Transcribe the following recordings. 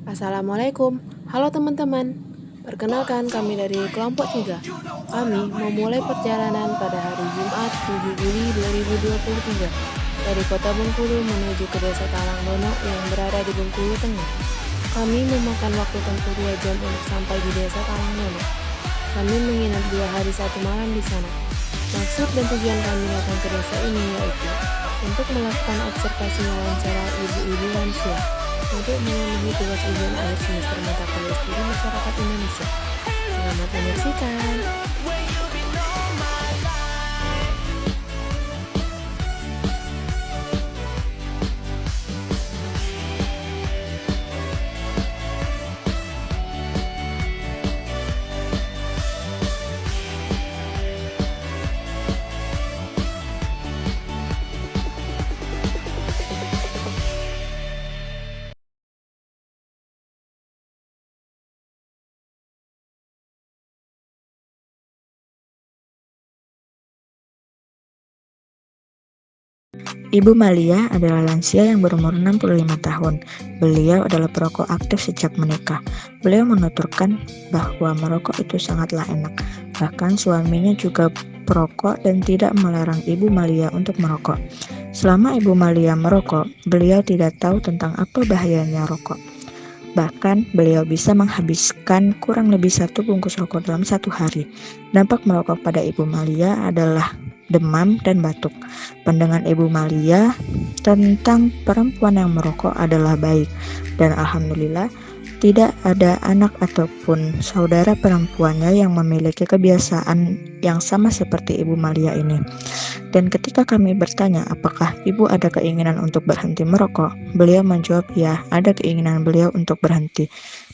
Assalamualaikum, halo teman-teman. Perkenalkan kami dari kelompok 3. Kami memulai perjalanan pada hari Jumat 7 Juli 2023 dari kota Bengkulu menuju ke desa Talangdono yang berada di Bengkulu Tengah. Kami memakan waktu tempuh 2 jam untuk sampai di desa Talangdono. Kami menginap 2 hari 1 malam di sana. Maksud dan tujuan kami datang ke desa ini yaitu untuk melakukan observasi wawancara ibu-ibu lansia untuk memenuhi tugas ujian akhir semester mata kuliah studi masyarakat Indonesia. Selamat menyaksikan. Ibu Malia adalah lansia yang berumur 65 tahun. Beliau adalah perokok aktif sejak menikah. Beliau menuturkan bahwa merokok itu sangatlah enak. Bahkan suaminya juga perokok dan tidak melarang Ibu Malia untuk merokok. Selama Ibu Malia merokok, beliau tidak tahu tentang apa bahayanya rokok. Bahkan beliau bisa menghabiskan kurang lebih 1 bungkus rokok dalam 1 hari. Dampak merokok pada Ibu Malia adalah demam dan batuk. Pandangan Ibu Malia tentang perempuan yang merokok adalah baik, dan alhamdulillah tidak ada anak ataupun saudara perempuannya yang memiliki kebiasaan yang sama seperti Ibu Malia ini. Dan ketika kami bertanya apakah ibu ada keinginan untuk berhenti merokok, beliau menjawab ya, ada keinginan beliau untuk berhenti.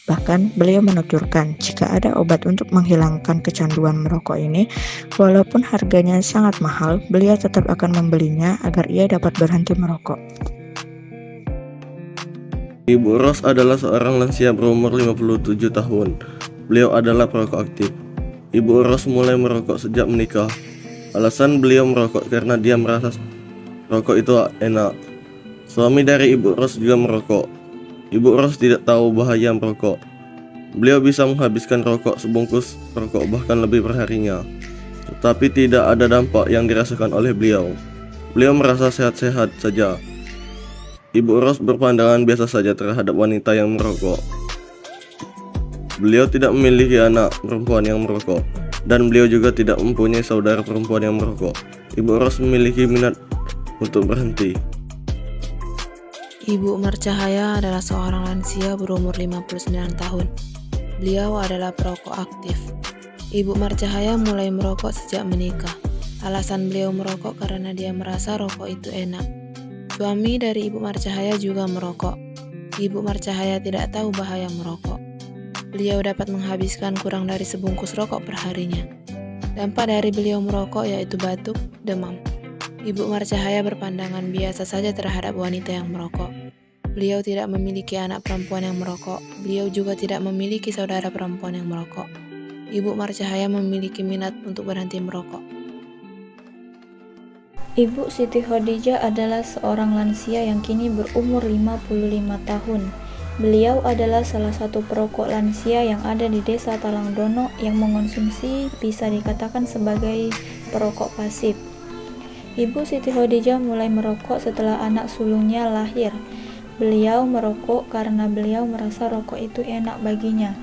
Bahkan beliau menuturkan jika ada obat untuk menghilangkan kecanduan merokok ini, walaupun harganya sangat mahal, beliau tetap akan membelinya agar ia dapat berhenti merokok. Ibu Ros adalah seorang lansia berumur 57 tahun. Beliau adalah perokok aktif. Ibu Ros mulai merokok sejak menikah. Alasan beliau merokok karena dia merasa rokok itu enak. Suami dari Ibu Ros juga merokok. Ibu Ros tidak tahu bahaya merokok. Beliau bisa menghabiskan rokok sebungkus rokok bahkan lebih perharinya. Tetapi tidak ada dampak yang dirasakan oleh beliau. Beliau merasa sehat-sehat saja. Ibu Ros berpandangan biasa saja terhadap wanita yang merokok. Beliau tidak memiliki anak perempuan yang merokok, dan beliau juga tidak mempunyai saudara perempuan yang merokok. Ibu Ros memiliki minat untuk berhenti. Ibu Marcahaya adalah seorang lansia berumur 59 tahun. Beliau adalah perokok aktif. Ibu Marcahaya mulai merokok sejak menikah. Alasan beliau merokok karena dia merasa rokok itu enak. Suami dari Ibu Marcahaya juga merokok. Ibu Marcahaya tidak tahu bahaya merokok. Beliau dapat menghabiskan kurang dari sebungkus rokok perharinya. Dampak dari beliau merokok yaitu batuk, demam. Ibu Marcahaya berpandangan biasa saja terhadap wanita yang merokok. Beliau tidak memiliki anak perempuan yang merokok. Beliau juga tidak memiliki saudara perempuan yang merokok. Ibu Marcahaya memiliki minat untuk berhenti merokok. Ibu Siti Khadijah adalah seorang lansia yang kini berumur 55 tahun. Beliau adalah salah satu perokok lansia yang ada di desa Talangdono yang mengonsumsi bisa dikatakan sebagai perokok pasif. Ibu Siti Khadijah mulai merokok setelah anak sulungnya lahir. Beliau merokok karena beliau merasa rokok itu enak baginya.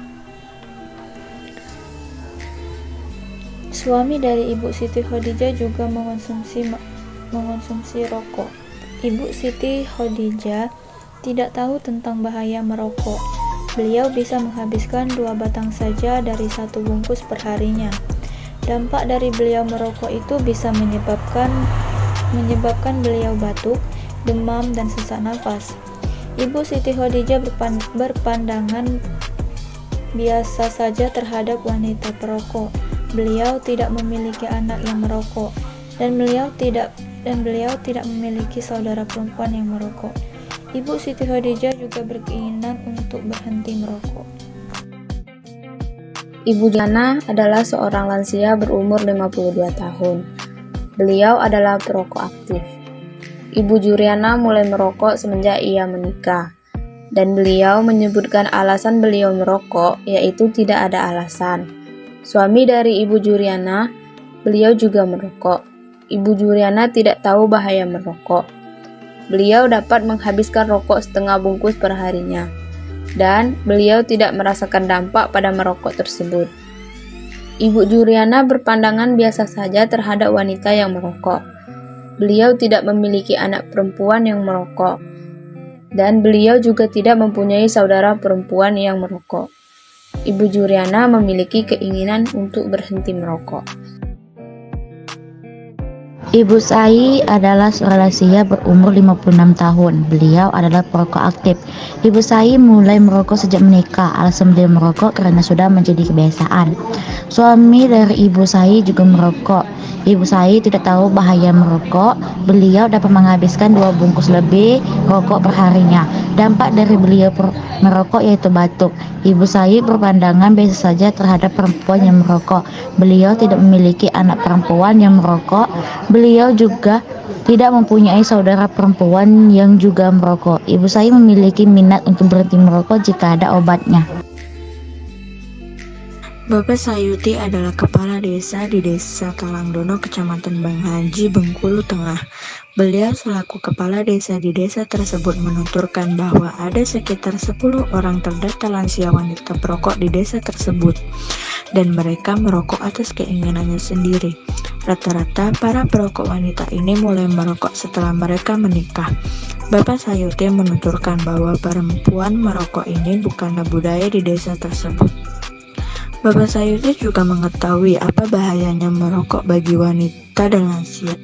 Suami dari Ibu Siti Khadijah juga mengonsumsi rokok. Ibu Siti Khadijah tidak tahu tentang bahaya merokok. Beliau bisa menghabiskan 2 batang saja dari 1 bungkus perharinya. Dampak dari beliau merokok itu bisa menyebabkan beliau batuk, demam, dan sesak nafas. Ibu Siti Khadijah berpandangan biasa saja terhadap wanita perokok. Beliau tidak memiliki anak yang merokok, dan beliau tidak memiliki saudara perempuan yang merokok. Ibu Siti Khadijah juga berkeinginan untuk berhenti merokok. Ibu Jana adalah seorang lansia berumur 52 tahun. Beliau adalah perokok aktif. Ibu Juriana mulai merokok semenjak ia menikah. dan beliau menyebutkan alasan beliau merokok, yaitu tidak ada alasan. Suami dari Ibu Juriana, beliau juga merokok. Ibu Juriana tidak tahu bahaya merokok. Beliau dapat menghabiskan rokok setengah bungkus per harinya, dan beliau tidak merasakan dampak pada merokok tersebut. Ibu Juriana berpandangan biasa saja terhadap wanita yang merokok. Beliau tidak memiliki anak perempuan yang merokok, dan beliau juga tidak mempunyai saudara perempuan yang merokok. Ibu Juriana memiliki keinginan untuk berhenti merokok. Ibu Sai adalah seorang lansia berumur 56 tahun. Beliau adalah perokok aktif. Ibu Sai mulai merokok sejak menikah. Alasan beliau merokok karena sudah menjadi kebiasaan. Suami dari Ibu Sai juga merokok. Ibu Sai tidak tahu bahaya merokok. Beliau dapat menghabiskan 2 bungkus lebih rokok per harinya. Dampak dari beliau merokok yaitu batuk. Ibu Sai berpandangan biasa saja terhadap perempuan yang merokok. Beliau tidak memiliki anak perempuan yang merokok. Beliau juga tidak mempunyai saudara perempuan yang juga merokok. Ibu Sai memiliki minat untuk berhenti merokok jika ada obatnya. Bapak Sayuti adalah kepala desa di Desa Talangdono, Kecamatan Banghaji, Bengkulu Tengah. Beliau selaku kepala desa di desa tersebut menuturkan bahwa ada sekitar 10 orang terdata lansia wanita perokok di desa tersebut, dan mereka merokok atas keinginannya sendiri. Rata-rata para perokok wanita ini mulai merokok setelah mereka menikah. Bapak Sayuti menuturkan bahwa perempuan merokok ini bukanlah budaya di desa tersebut. Bapak Sayuti juga mengetahui apa bahayanya merokok bagi wanita dan lansia.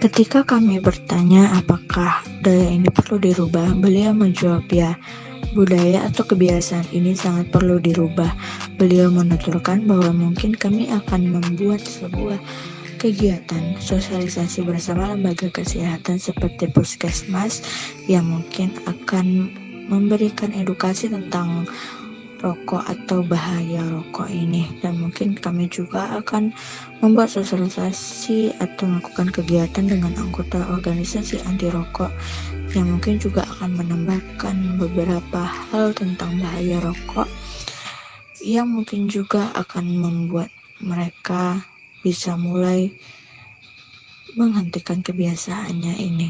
Ketika kami bertanya apakah budaya ini perlu dirubah, beliau menjawab ya, budaya atau kebiasaan ini sangat perlu dirubah. Beliau menuturkan bahwa mungkin kami akan membuat sebuah kegiatan sosialisasi bersama lembaga kesehatan seperti puskesmas yang mungkin akan memberikan edukasi tentang rokok atau bahaya rokok ini, dan mungkin kami juga akan membuat sosialisasi atau melakukan kegiatan dengan anggota organisasi anti rokok yang mungkin juga akan menambahkan beberapa hal tentang bahaya rokok yang mungkin juga akan membuat mereka bisa mulai menghentikan kebiasaannya ini.